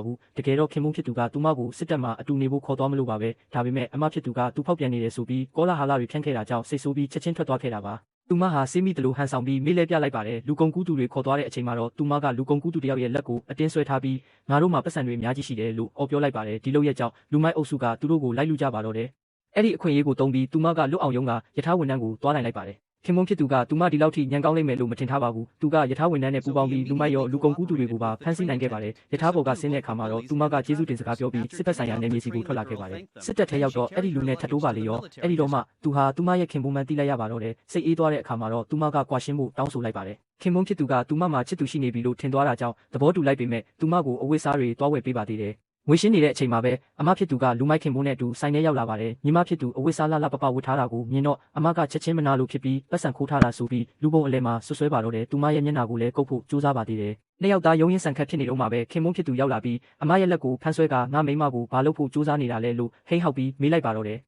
ဘူးတကယ်တော့ခင်မုန်းဖြစ်သူကသူမကိုစစ်တပ်မှာအတူနေဖို့ခေါ်သွားမလို့ပါပဲဒါပေမဲ့အမဖြစ်သူကသူဖောက်ပြန်နေတယ်ဆိုပြီးကောလာဟာလာတွေဖြန့်ခဲ့တာကြောင့်စိတ်ဆိုးပြီးချက်ချင်းထွက်သွားခဲ့တာပါသူမဟာစေးမိတလို့ဟန်ဆောင်ပြီးမေးလဲပြလိုက်ပါတယ်လူကုန်ကူးသူတွေခေါ်သွားတဲ့အချိန်မှာတော့သူမကလူကုန်ကူးသူတယောက်ရဲ့လက်ကိုအတင်းဆွဲထားပြီးငါတို့မှာပတ်စံတွေအများကြီးရှိတယ်လို့အော်ပြောလိုက်ပါတယ်ဒီလိုရဲ့ကြောင့်လူမိုက်အုပ်စုကသူတို့ကိုလိုက်လူကြပါတော့တယ်အဲ့ဒီအခွင့်အရေးကိုတုံးပြီးသူမကလွတ်အောင်ရုံးကယထာဝန်ထမ်းကိုတွားနိုင်လိုက်ပါတယ်ခင်မုန်းဖြစ်သူကသူမဒီလောက်ထိညံကောင်းလိမ့်မယ်လို့မထင်ထားပါဘူးသူကယထာဝန်ထမ်းနဲ့ပူးပေါင်းပြီးလူမိုက်ရောလူကုန်ကူးသူတွေကိုပါဖမ်းဆီးနိုင်ခဲ့ပါတယ်ယထာဘော်ကဆင်းတဲ့အခါမှာတော့သူမကကျေးဇူးတင်စကားပြောပြီးစစ်ဘက်ဆိုင်ရာနယ်မြေစီကိုထွက်လာခဲ့ပါတယ်စစ်တပ်ထဲရောက်တော့အဲ့ဒီလူနဲ့ထပ်တိုးပါလေရောအဲ့ဒီတော့မှသူဟာသူမရဲ့ခင်ပွန်းမှန်းသိလိုက်ရပါတော့တယ်စိတ်အေးသွားတဲ့အခါမှာတော့သူမကကွာရှင်းဖို့တောင်းဆိုလိုက်ပါတယ်ခင်မုန်းဖြစ်သူကသူမမှာချစ်သူရှိနေပြီလို့ထင်သွားတာကြောင့်သဘောတူလိုက်ပေမဲ့သူမကိုအဝတ်စားတွေတွားဝယ်ပေးပါသေးတယ်ငွေရှင်းနေတဲ့အချိန်မှာပဲအမဖြစ်သူကလူမိုက်ခင်ပွန်းနဲ့အတူဆိုင်ထဲရောက်လာပါတယ်ညီမဖြစ်သူအဝတ်စားလှလှပပဝတ်ထားတာကိုမြင်တော့အမကချက်ချင်းမနာလို့ဖြစ်ပြီးပတ်စံခိုးထားတာဆိုပြီးလူပုံအလဲမှာဆွဆွဲပါတော့တယ်သူမရဲ့မျက်နှာကိုလည်းကုပ်ဖို့ကြိုးစားပါသေးတယ်နှစ်ယောက်သားရုံးရင်းဆန်ခတ်ဖြစ်နေတော့မှပဲခင်မုန်းဖြစ်သူရောက်လာပြီးအမရဲ့လက်ကိုဖမ်းဆွဲကငါမိမကိုဘာလို့ဖို့ကြိုးစားနေတာလဲလို့ဟိန်းဟောက်ပြီးမေးလိုက်ပါတော့တယ်